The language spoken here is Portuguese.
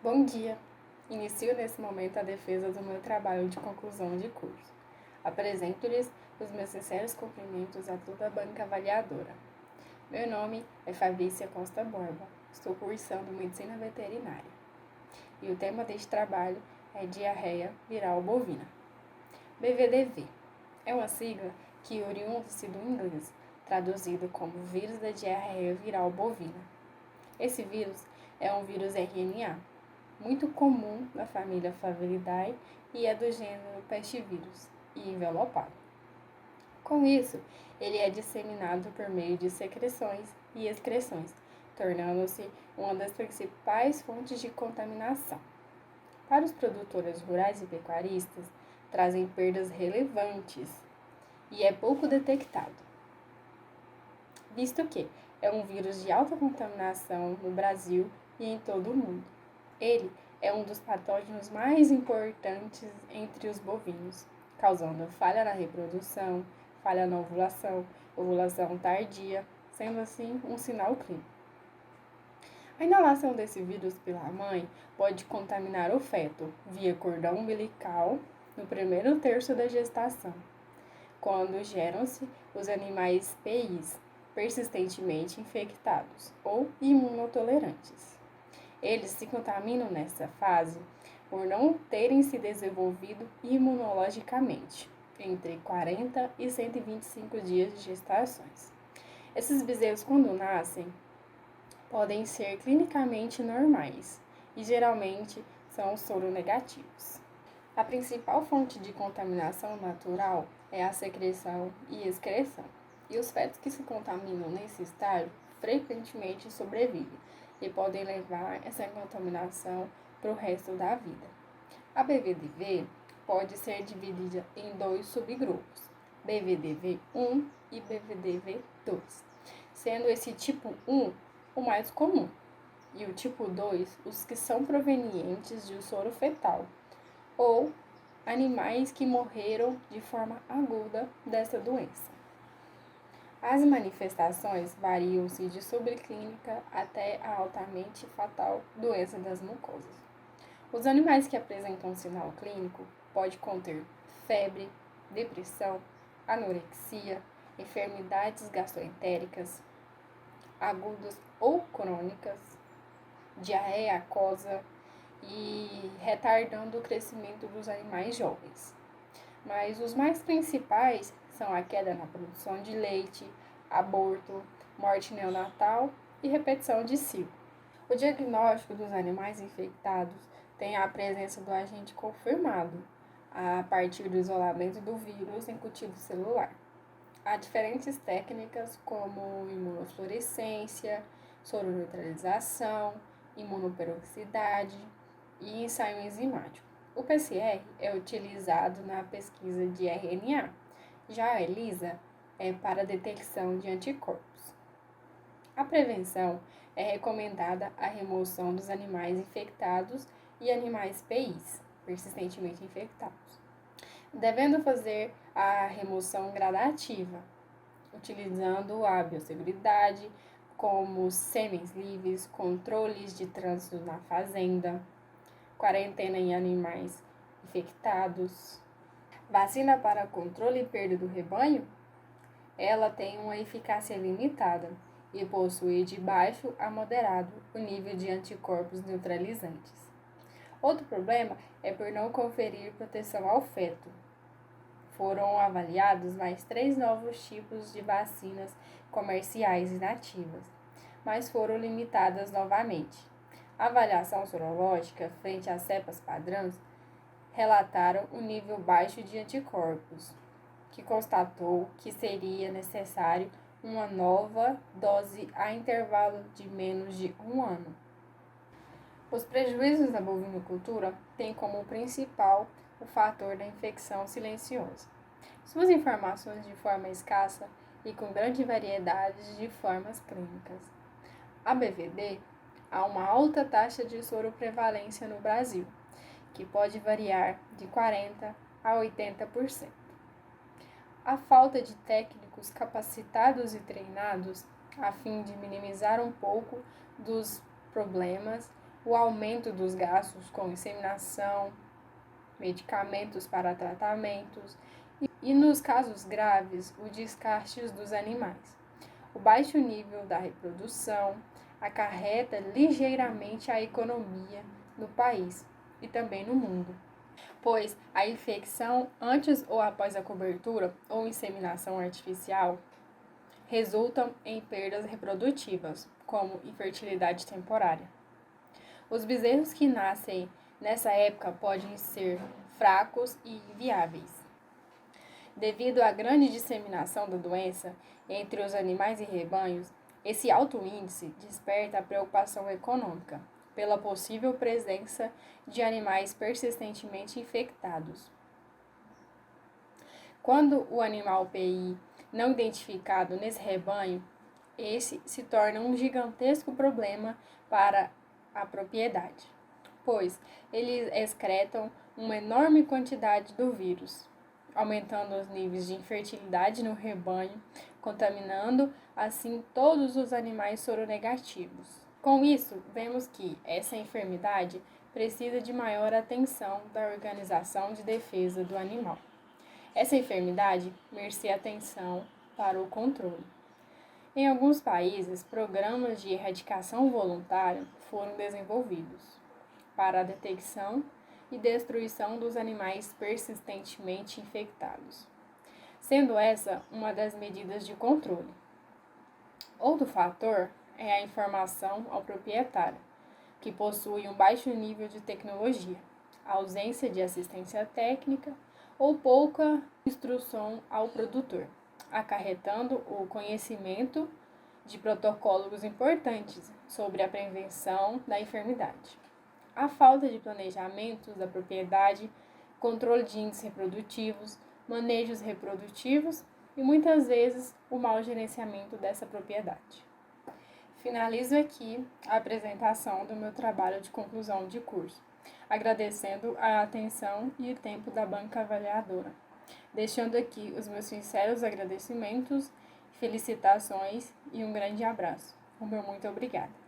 Bom dia! Inicio nesse momento a defesa do meu trabalho de conclusão de curso. Apresento-lhes os meus sinceros cumprimentos a toda a banca avaliadora. Meu nome é Fabrícia Costa Borba, estou cursando Medicina Veterinária. E o tema deste trabalho é diarreia viral bovina. BVDV é uma sigla que oriunda-se do inglês, traduzido como vírus da diarreia viral bovina. Esse vírus é um vírus RNA, muito comum na família Favelidae e é do gênero pestivírus e envelopado. Com isso, ele é disseminado por meio de secreções e excreções, tornando-se uma das principais fontes de contaminação. Para os produtores rurais e pecuaristas, trazem perdas relevantes e é pouco detectado, visto que é um vírus de alta contaminação no Brasil e em todo o mundo. Ele é um dos patógenos mais importantes entre os bovinos, causando falha na reprodução, falha na ovulação, ovulação tardia, sendo assim um sinal clínico. A inalação desse vírus pela mãe pode contaminar o feto via cordão umbilical no primeiro terço da gestação, quando geram-se os animais PIs persistentemente infectados ou imunotolerantes. Eles se contaminam nessa fase por não terem se desenvolvido imunologicamente, entre 40 e 125 dias de gestações. Esses bezerros, quando nascem, podem ser clinicamente normais e geralmente são soronegativos. A principal fonte de contaminação natural é a secreção e excreção, e os fetos que se contaminam nesse estágio frequentemente sobrevivem e podem levar essa contaminação para o resto da vida. A BVDV pode ser dividida em dois subgrupos, BVDV1 e BVDV2, sendo esse tipo 1 o mais comum, e o tipo 2 os que são provenientes de soro fetal, ou animais que morreram de forma aguda dessa doença. As manifestações variam-se de subclínica até a altamente fatal doença das mucosas. Os animais que apresentam sinal clínico podem conter febre, depressão, anorexia, enfermidades gastroentéricas, agudas ou crônicas, diarreia aquosa e retardando o crescimento dos animais jovens. Mas os mais principais são a queda na produção de leite, aborto, morte neonatal e repetição de ciclo. O diagnóstico dos animais infectados tem a presença do agente confirmado a partir do isolamento do vírus em cultivo celular. Há diferentes técnicas como imunofluorescência, soroneutralização, imunoperoxidade e ensaio enzimático. O PCR é utilizado na pesquisa de RNA, já a ELISA é para a detecção de anticorpos. A prevenção é recomendada a remoção dos animais infectados e animais PIs, persistentemente infectados, devendo fazer a remoção gradativa, utilizando a biosseguridade, como sêmens livres, controles de trânsito na fazenda, quarentena em animais infectados. Vacina para controle e perda do rebanho? Ela tem uma eficácia limitada e possui de baixo a moderado o nível de anticorpos neutralizantes. Outro problema é por não conferir proteção ao feto. Foram avaliados mais 3 novos tipos de vacinas comerciais inativas, mas foram limitadas novamente. A avaliação sorológica frente às cepas padrões relataram um nível baixo de anticorpos, que constatou que seria necessário uma nova dose a intervalo de menos de 1 ano. Os prejuízos da bovinocultura têm como principal o fator da infecção silenciosa. Suas informações de forma escassa e com grande variedade de formas clínicas. A BVD há uma alta taxa de soroprevalência no Brasil, que pode variar de 40% a 80%. A falta de técnicos capacitados e treinados a fim de minimizar um pouco dos problemas o aumento dos gastos com inseminação, medicamentos para tratamentos e, nos casos graves, o descarte dos animais. O baixo nível da reprodução acarreta ligeiramente a economia no país e também no mundo, pois a infecção antes ou após a cobertura ou inseminação artificial resultam em perdas reprodutivas, como infertilidade temporária. Os bezerros que nascem nessa época podem ser fracos e inviáveis. Devido à grande disseminação da doença entre os animais e rebanhos, esse alto índice desperta a preocupação econômica pela possível presença de animais persistentemente infectados. Quando o animal PI não identificado nesse rebanho, esse se torna um gigantesco problema para a propriedade, pois eles excretam uma enorme quantidade do vírus, aumentando os níveis de infertilidade no rebanho, contaminando assim todos os animais soronegativos. Com isso, vemos que essa enfermidade precisa de maior atenção da Organização de Defesa do Animal. Essa enfermidade merece atenção para o controle. Em alguns países, programas de erradicação voluntária foram desenvolvidos para a detecção e destruição dos animais persistentemente infectados, sendo essa uma das medidas de controle. Outro fator é a informação ao proprietário, que possui um baixo nível de tecnologia, ausência de assistência técnica ou pouca instrução ao produtor, acarretando o conhecimento de protocolos importantes sobre a prevenção da enfermidade. A falta de planejamento da propriedade, controle de índices reprodutivos, manejos reprodutivos e muitas vezes o mau gerenciamento dessa propriedade. Finalizo aqui a apresentação do meu trabalho de conclusão de curso, agradecendo a atenção e o tempo da banca avaliadora, deixando aqui os meus sinceros agradecimentos, felicitações e um grande abraço. O meu muito obrigada.